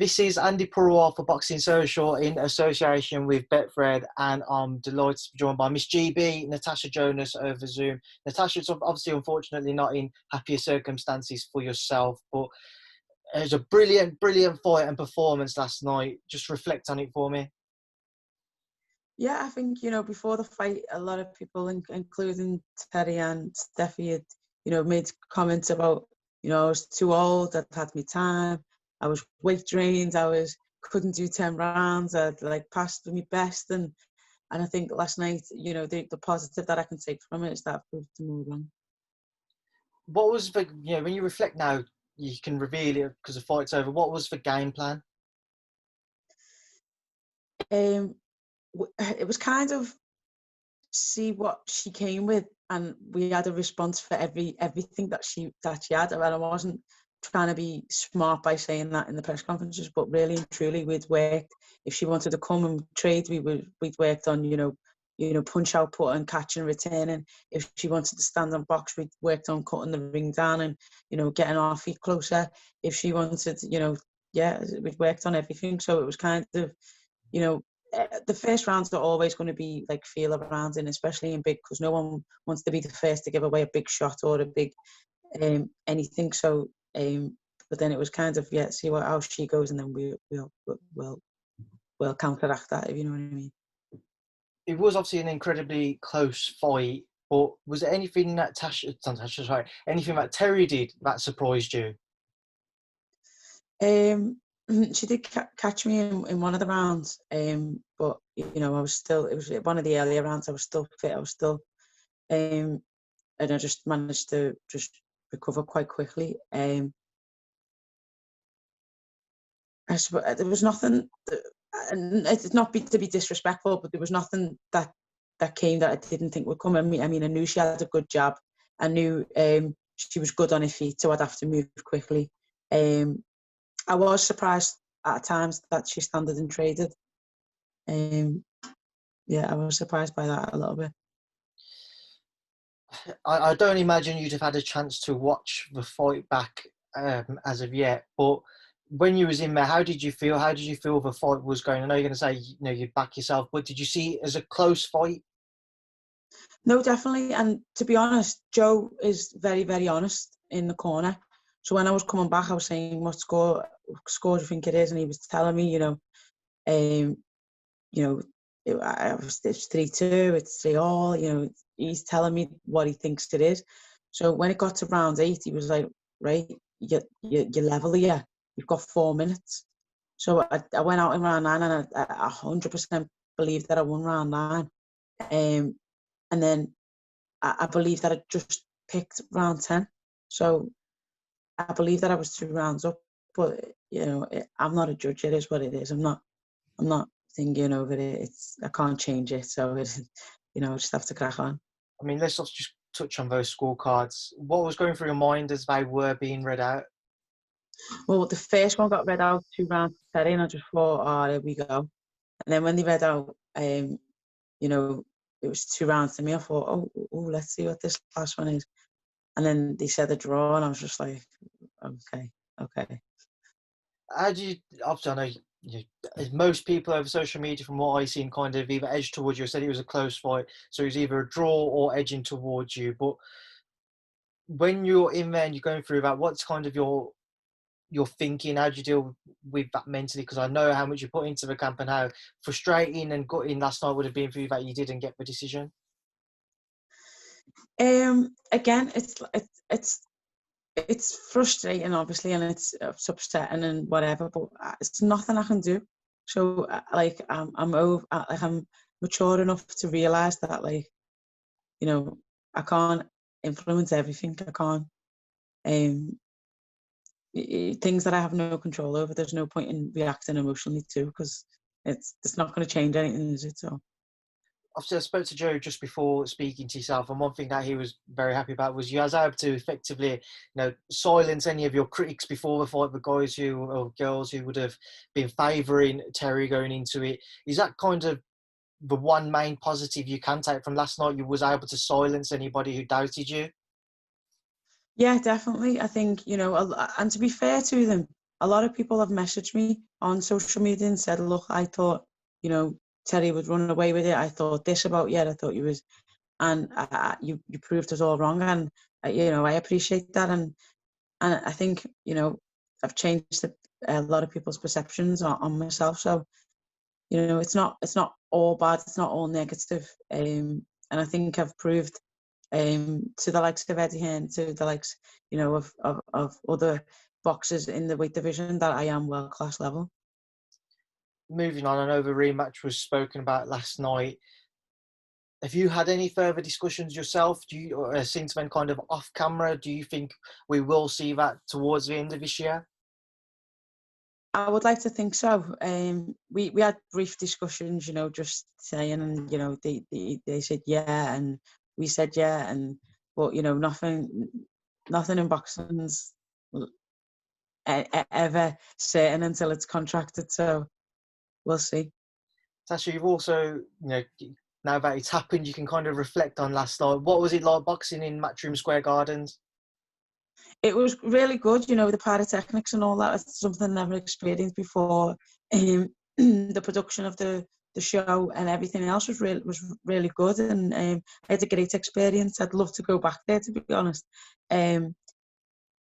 This is Andi Purewal for Boxing Social in association with Betfred, and I'm delighted to be joined by Miss GB, Natasha Jonas over Zoom. Natasha, it's obviously unfortunately not in happier circumstances for yourself, but it was a brilliant fight and performance last night. Just reflect on it for me. Yeah, I think, before the fight, a lot of people, including Terri and Steffi, had, made comments about, I was too old, I'd had my time, I was weight drained, couldn't do 10 rounds, I'd passed my best. And I think last night, the positive that I can take from it is that I've proved them all wrong. What was the, when you reflect now, you can reveal it because the fight's over. What was the game plan? It was kind of see what she came with, and we had a response for everything that she had. And I wasn't trying to be smart by saying that in the press conferences, but really and truly we'd worked. If she wanted to come and trade, we'd worked on punch output and catching and returning. If she wanted to stand and box, we'd worked on cutting the ring down and getting our feet closer. If she wanted, we'd worked on everything. So it was kind of the first rounds are always going to be like feel rounds, and especially in big, because no one wants to be the first to give away a big shot or a big anything. So but then it was kind of see how she goes, and then we'll counteract that, if you know what I mean. It was obviously an incredibly close fight, but was there anything that anything that Terri did that surprised you? She did catch me in one of the rounds, but I was still. It was one of the earlier rounds. I was still fit. I was still, and I just managed to just recover quite quickly. There was nothing. And it's not to be disrespectful, but there was nothing that came that I didn't think would come. I mean, I knew she had a good jab. I knew she was good on her feet, so I'd have to move quickly. I was surprised at times that she standard and traded. I was surprised by that a little bit. I don't imagine you'd have had a chance to watch the fight back as of yet, but when you was in there, how did you feel? How did you feel the fight was going? I know you're going to say, you'd back yourself, but did you see it as a close fight? No, definitely. And to be honest, Joe is very, very honest in the corner. So when I was coming back, I was saying, what score do you think it is? And he was telling me, it's 3-2, it's 3-all, he's telling me what he thinks it is. So when it got to round 8, he was like, right, you level here. You've got 4 minutes. So I went out in round 9 and I 100% believed that I won round 9. And then I believe that I just picked round 10. So I believe that I was 2 rounds up, but I'm not a judge. It is what it is. I'm not thinking over it. I can't change it. So I just have to crack on. I mean, let's just touch on those scorecards. What was going through your mind as they were being read out? Well, the first one got read out 2 rounds to Terri, and I just thought, oh, there we go. And then when they read out, it was 2 rounds to me, I thought, oh, let's see what this last one is. And then they said a draw, and I was just like, okay. How do you, obviously I know as most people over social media, from what I seen, kind of either edged towards you. I said it was a close fight, so it was either a draw or edging towards you. But when you're in there and you're going through that, what's kind of your thinking? How do you deal with that mentally? Because I know how much you put into the camp and how frustrating and gutting last night would have been for you that you didn't get the decision. Again, it's frustrating, obviously, and it's upsetting and whatever, but it's nothing I can do. So I'm mature enough to realize that I can't influence everything. I can't things that I have no control over. There's no point in reacting emotionally to, because it's not going to change anything, is it? So obviously I spoke to Joe just before speaking to yourself, and one thing that he was very happy about was you was able to effectively, silence any of your critics before the fight, the guys or girls who would have been favouring Terri going into it. Is that kind of the one main positive you can take from last night? You was able to silence anybody who doubted you? Yeah, definitely. I think, and to be fair to them, a lot of people have messaged me on social media and said, look, I thought, you know, Terri would run away with it. I thought this about you. I thought you was, and you proved us all wrong. And, you know, I appreciate that. And I think, you know, I've changed a lot of people's perceptions on myself. So, you know, it's not all bad. It's not all negative. And I think I've proved to the likes of Eddie Hearn, to the likes, you know, of other boxers in the weight division that I am world class level. Moving on, I know the rematch was spoken about last night. Have you had any further discussions yourself? Do you, since when kind of off camera, do you think we will see that towards the end of this year? I would like to think so. We had brief discussions, you know, just saying, and you know, they said yeah, and we said yeah, and but you know, nothing in boxing's ever certain until it's contracted. So we'll see. Tasha, you've also, you know, now that it's happened, you can kind of reflect on last night. What was it like boxing in Matchroom Square Gardens? It was really good, you know, the pyrotechnics and all that. It's something I never experienced before. The production of the show and everything else was really good, and I had a great experience. I'd love to go back there, to be honest.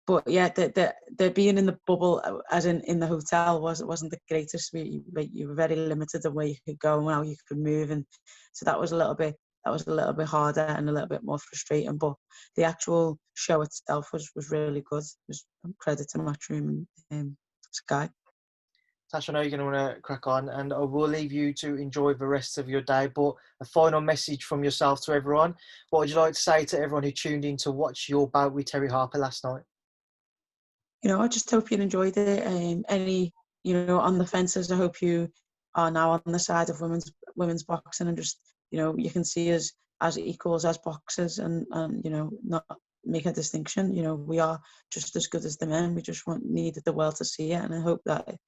But yeah, the being in the bubble, as in the hotel, wasn't the greatest. You were very limited on where you could go and how you could move, and so that was a little bit harder and a little bit more frustrating. But the actual show itself was really good. It was credit to Matchroom and Sky. Tasha, I know you're going to want to crack on, and I will leave you to enjoy the rest of your day. But a final message from yourself to everyone. What would you like to say to everyone who tuned in to watch your bout with Terri Harper last night? You know, I just hope you enjoyed it. Any, you know, on the fences, I hope you are now on the side of women's boxing, and just, you know, you can see us as equals, as boxers, and you know, not make a distinction. You know, we are just as good as the men. We just needed the world to see it, and I hope that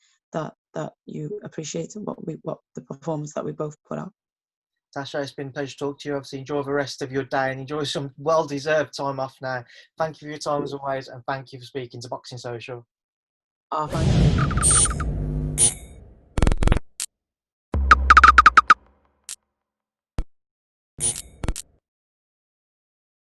you appreciate what the performance that we both put out. Tasha, it's been a pleasure to talk to you. Obviously, enjoy the rest of your day and enjoy some well-deserved time off now. Thank you for your time as always, and thank you for speaking to Boxing Social. Thank you.